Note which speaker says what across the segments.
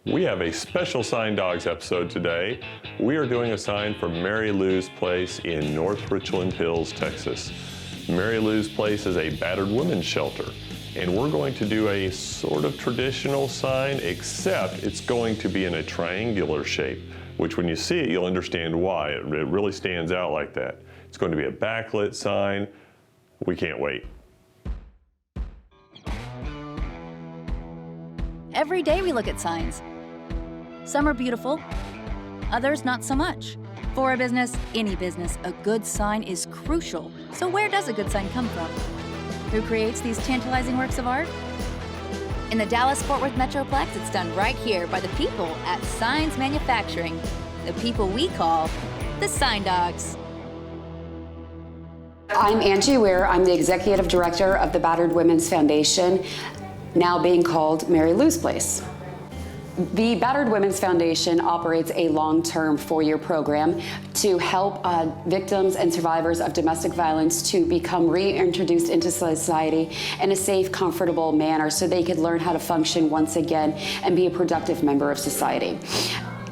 Speaker 1: We have a special Sign Dawgs episode today. We are doing a sign for Mary Lou's Place in North Richland Hills, Texas. Mary Lou's Place is a battered women's shelter, and we're going to do a sort of traditional sign, except it's going to be in a triangular shape, which when you see it, you'll understand why. It really stands out like that. It's going to be a backlit sign. We can't wait.
Speaker 2: Every day we look at signs. Some are beautiful, others not so much. For a business, any business, a good sign is crucial. So where does a good sign come from? Who creates these tantalizing works of art? In the Dallas-Fort Worth Metroplex, it's done right here by the people at Signs Manufacturing, the people we call the Sign Dawgs.
Speaker 3: I'm Angie Weir. I'm the Executive Director of the Battered Women's Foundation, now being called Mary Lou's Place. The Battered Women's Foundation operates a long-term 4-year program to help victims and survivors of domestic violence to become reintroduced into society in a safe, comfortable manner so they could learn how to function once again and be a productive member of society.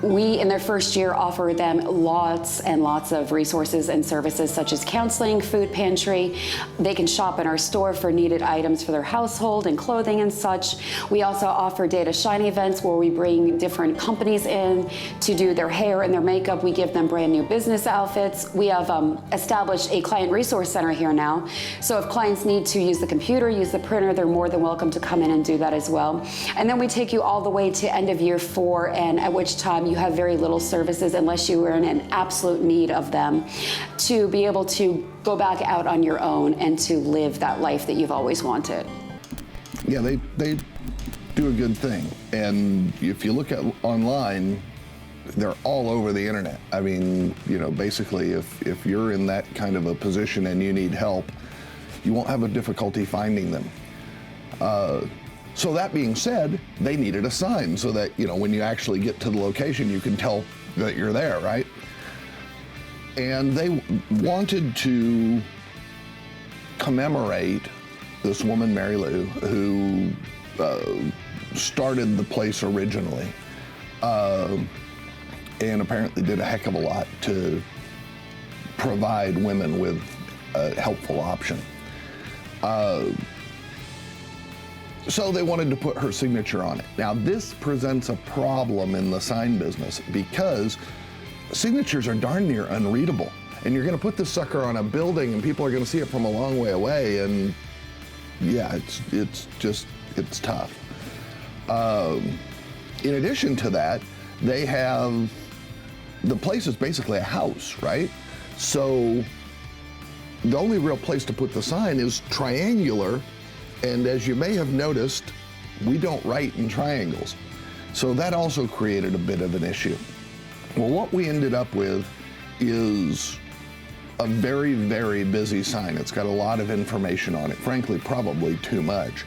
Speaker 3: We, in their first year, offer them lots and lots of resources and services such as counseling, food pantry. They can shop in our store for needed items for their household and clothing and such. We also offer Day to Shine events where we bring different companies in to do their hair and their makeup. We give them brand new business outfits. We have established a client resource center here now. So if clients need to use the computer, use the printer, they're more than welcome to come in and do that as well. And then we take you all the way to end of year 4, and at which time you have very little services unless you are in an absolute need of them to be able to go back out on your own and to live that life that you've always wanted.
Speaker 4: Yeah, they do a good thing. And if you look at online, they're all over the internet. I mean, you know, basically if you're in that kind of a position and you need help, you won't have a difficulty finding them. So that being said, they needed a sign so that, you know, when you actually get to the location, you can tell that you're there, right? And they wanted to commemorate this woman, Mary Lou, who started the place originally, and apparently did a heck of a lot to provide women with a helpful option. So they wanted to put her signature on it. Now this presents a problem in the sign business because signatures are darn near unreadable. And you're gonna put this sucker on a building and people are gonna see it from a long way away, and yeah, it's tough. In addition to that, they have, the place is basically a house, right? So the only real place to put the sign is triangular. And as you may have noticed, we don't write in triangles. So that also created a bit of an issue. Well, what we ended up with is a very, very busy sign. It's got a lot of information on it, frankly, probably too much.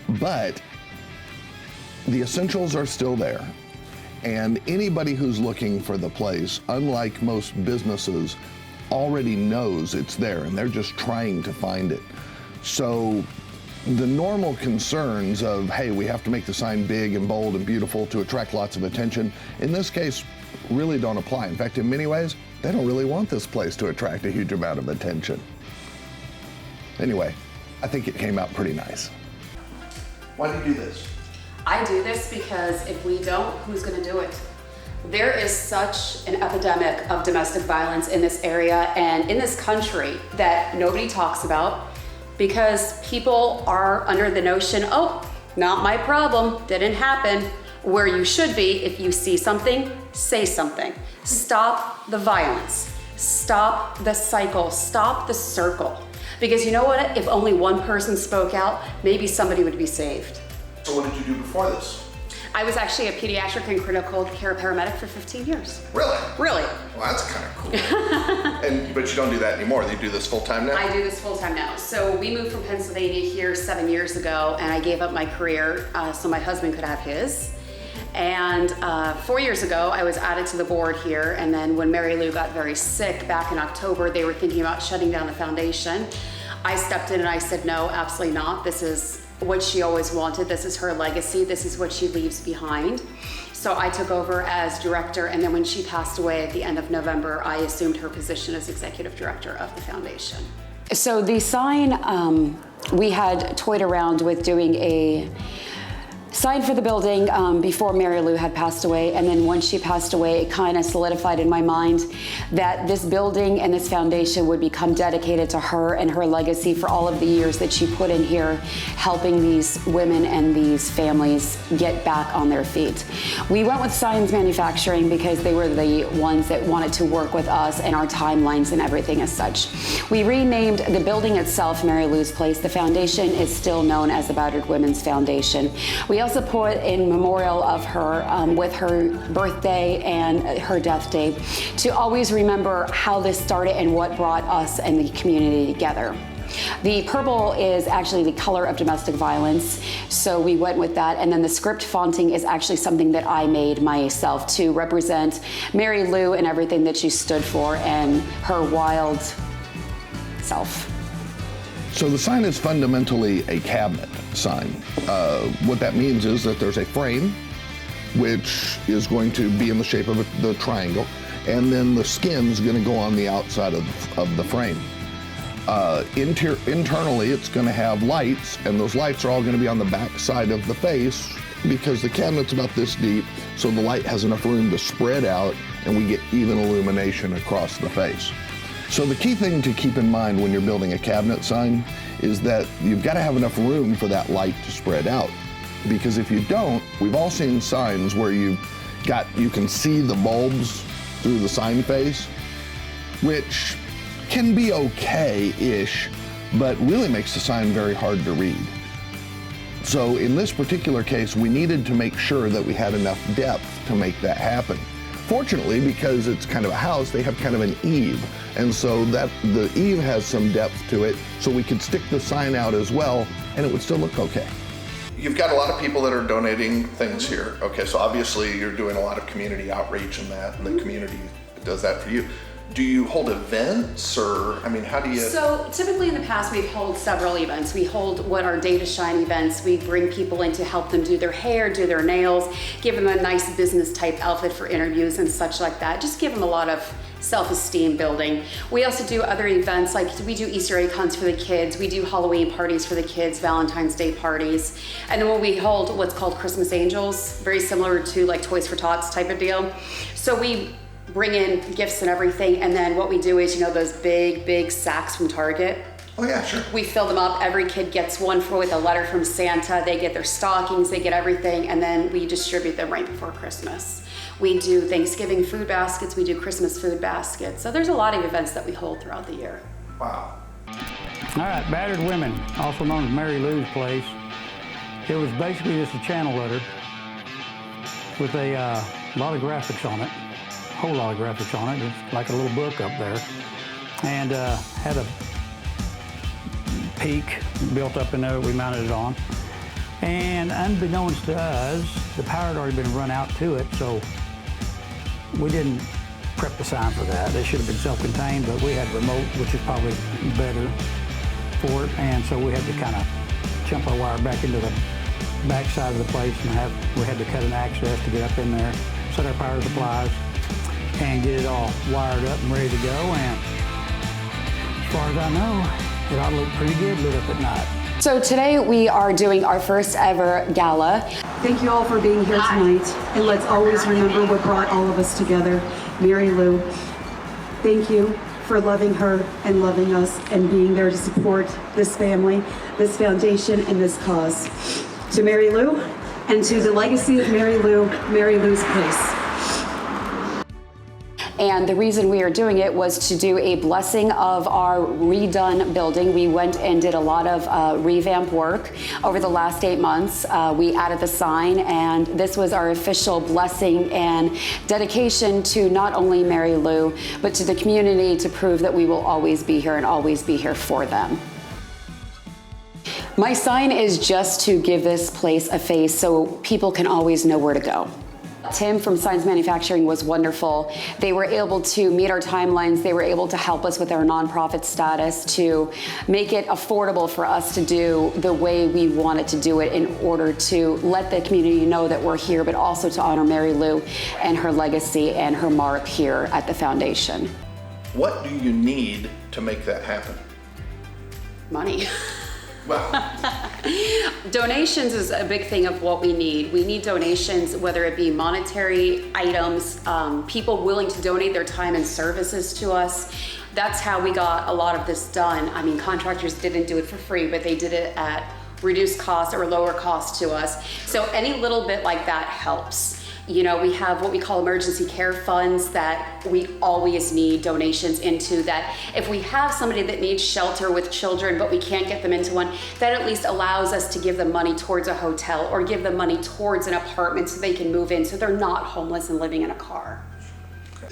Speaker 4: But the essentials are still there. And anybody who's looking for the place, unlike most businesses, already knows it's there and they're just trying to find it. So the normal concerns of, hey, we have to make the sign big and bold and beautiful to attract lots of attention, in this case, really don't apply. In fact, in many ways, they don't really want this place to attract a huge amount of attention. Anyway, I think it came out pretty nice. Why do you do this?
Speaker 3: I do this because if we don't, who's gonna do it? There is such an epidemic of domestic violence in this area and in this country that nobody talks about, because people are under the notion, oh, not my problem, didn't happen. Where you should be, if you see something, say something. Stop the violence, stop the cycle, stop the circle. Because you know what, if only one person spoke out, maybe somebody would be saved.
Speaker 4: So what did you do before this?
Speaker 3: I was actually a pediatric and critical care paramedic for 15 years.
Speaker 4: Really?
Speaker 3: Really.
Speaker 4: Well, that's kind of cool. But you don't do that anymore. You do this full time now?
Speaker 3: I do this full time now. So we moved from Pennsylvania here 7 years ago, and I gave up my career so my husband could have his. And 4 years ago, I was added to the board here, and then when Mary Lou got very sick back in October, they were thinking about shutting down the foundation. I stepped in and I said, no, absolutely not. This is what she always wanted. This is her legacy. This is what she leaves behind. So I took over as director, and then when she passed away at the end of November, I assumed her position as executive director of the foundation. So the sign, we had toyed around with doing a sign for the building before Mary Lou had passed away, and then once she passed away, it kind of solidified in my mind that this building and this foundation would become dedicated to her and her legacy for all of the years that she put in here, helping these women and these families get back on their feet. We went with Signs Manufacturing because they were the ones that wanted to work with us and our timelines and everything as such. We renamed the building itself Mary Lou's Place. The foundation is still known as the Battered Women's Foundation. We also put in memorial of her with her birthday and her death day to always remember how this started and what brought us and the community together. The purple is actually the color of domestic violence, so we went with that. And then the script fonting is actually something that I made myself to represent Mary Lou and everything that she stood for and her wild self.
Speaker 4: So the sign is fundamentally a cabinet sign. What that means is that there's a frame, which is going to be in the shape of the triangle, and then the skin's going to go on the outside of the frame. Internally, it's going to have lights, and those lights are all going to be on the back side of the face because the cabinet's about this deep, so the light has enough room to spread out, and we get even illumination across the face. So the key thing to keep in mind when you're building a cabinet sign is that you've got to have enough room for that light to spread out. Because if you don't, we've all seen signs where you can see the bulbs through the sign face, which can be okay-ish, but really makes the sign very hard to read. So in this particular case, we needed to make sure that we had enough depth to make that happen. Fortunately, because it's kind of a house, they have kind of an eave. And so that the eave has some depth to it, so we could stick the sign out as well, and it would still look okay.
Speaker 5: You've got a lot of people that are donating things here. Okay, so obviously you're doing a lot of community outreach and that, and the community does that for you. Do you hold events, or, I mean, how do you?
Speaker 3: So typically in the past, we've held several events. We hold what are Day to Shine events. We bring people in to help them do their hair, do their nails, give them a nice business type outfit for interviews and such like that. Just give them a lot of self-esteem building. We also do other events, like we do Easter egg hunts for the kids. We do Halloween parties for the kids, Valentine's Day parties. And then when we hold what's called Christmas Angels, very similar to like Toys for Tots type of deal. So we bring in gifts and everything, and then what we do is, you know, those big sacks from Target.
Speaker 5: Oh yeah, sure.
Speaker 3: We fill them up. Every kid gets one with a letter from Santa. They get their stockings, they get everything, and then we distribute them right before Christmas. We do Thanksgiving food baskets, we do Christmas food baskets. So there's a lot of events that we hold throughout the year.
Speaker 5: Wow.
Speaker 6: All right, Battered Women, also known as Mary Lou's Place. It was basically just a channel letter with a lot of graphics on it. Whole lot of graphics on it. It's like a little book up there, and had a peak built up in there that we mounted it on. And unbeknownst to us, the power had already been run out to it, so we didn't prep the sign for that. It should have been self-contained, but we had remote, which is probably better for it, and so we had to kind of jump our wire back into the back side of the place, and we had to cut an access to get up in there, set our power supplies, and get it all wired up and ready to go. And as far as I know, it ought to look pretty good lit up at night.
Speaker 3: So today we are doing our first ever gala.
Speaker 7: Thank you all for being here tonight, and let's always remember what brought all of us together, Mary Lou. Thank you for loving her and loving us and being there to support this family, this foundation, and this cause. To Mary Lou, and to the legacy of Mary Lou, Mary Lou's Place.
Speaker 3: And the reason we are doing it was to do a blessing of our redone building. We went and did a lot of revamp work over the last 8 months. We added the sign, and this was our official blessing and dedication to not only Mary Lou, but to the community, to prove that we will always be here and always be here for them. My sign is just to give this place a face so people can always know where to go. Tim from Signs Manufacturing was wonderful. They were able to meet our timelines. They were able to help us with our nonprofit status to make it affordable for us to do the way we wanted to do it in order to let the community know that we're here, but also to honor Mary Lou and her legacy and her mark here at the foundation.
Speaker 5: What do you need to make that happen?
Speaker 3: Money.
Speaker 5: Well,
Speaker 3: Donations is a big thing of what we need. We need donations, whether it be monetary items, people willing to donate their time and services to us. That's how we got a lot of this done. I mean, contractors didn't do it for free, but they did it at reduced cost or lower cost to us. So any little bit like that helps. You know, we have what we call emergency care funds that we always need donations into, that if we have somebody that needs shelter with children, but we can't get them into one, that at least allows us to give them money towards a hotel or give them money towards an apartment so they can move in so they're not homeless and living in a car.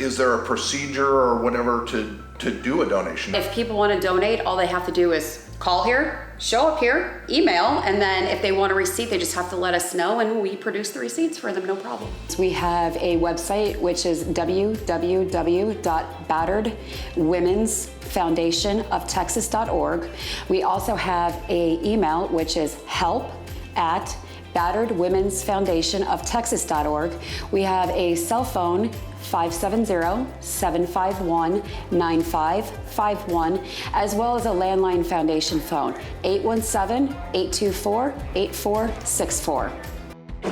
Speaker 5: is there a procedure or whatever to do a donation?
Speaker 3: If people want to donate, all they have to do is call here, show up here, email, and then if they want a receipt, they just have to let us know and we produce the receipts for them, no problem. We have a website, which is www.batteredwomensfoundationoftexas.org. We also have an email, which is help@batteredwomensfoundationoftexas.org. We have a cell phone, 570-751-9551, as well as a landline foundation phone, 817-824-8464.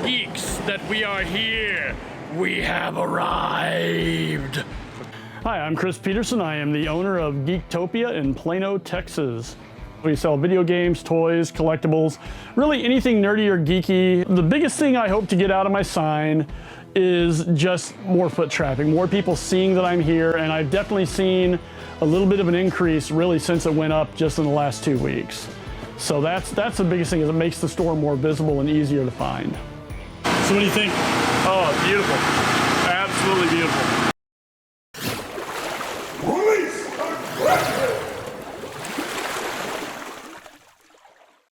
Speaker 8: Geeks, that we are here. We have arrived.
Speaker 6: Hi, I'm Chris Peterson. I am the owner of Geektopia in Plano, Texas. We sell video games, toys, collectibles, really anything nerdy or geeky. The biggest thing I hope to get out of my sign is just more foot traffic, more people seeing that I'm here, and I've definitely seen a little bit of an increase really since it went up just in the last 2 weeks. So that's the biggest thing, is it makes the store more visible and easier to find. So what do you think?
Speaker 8: Oh, beautiful. Absolutely beautiful.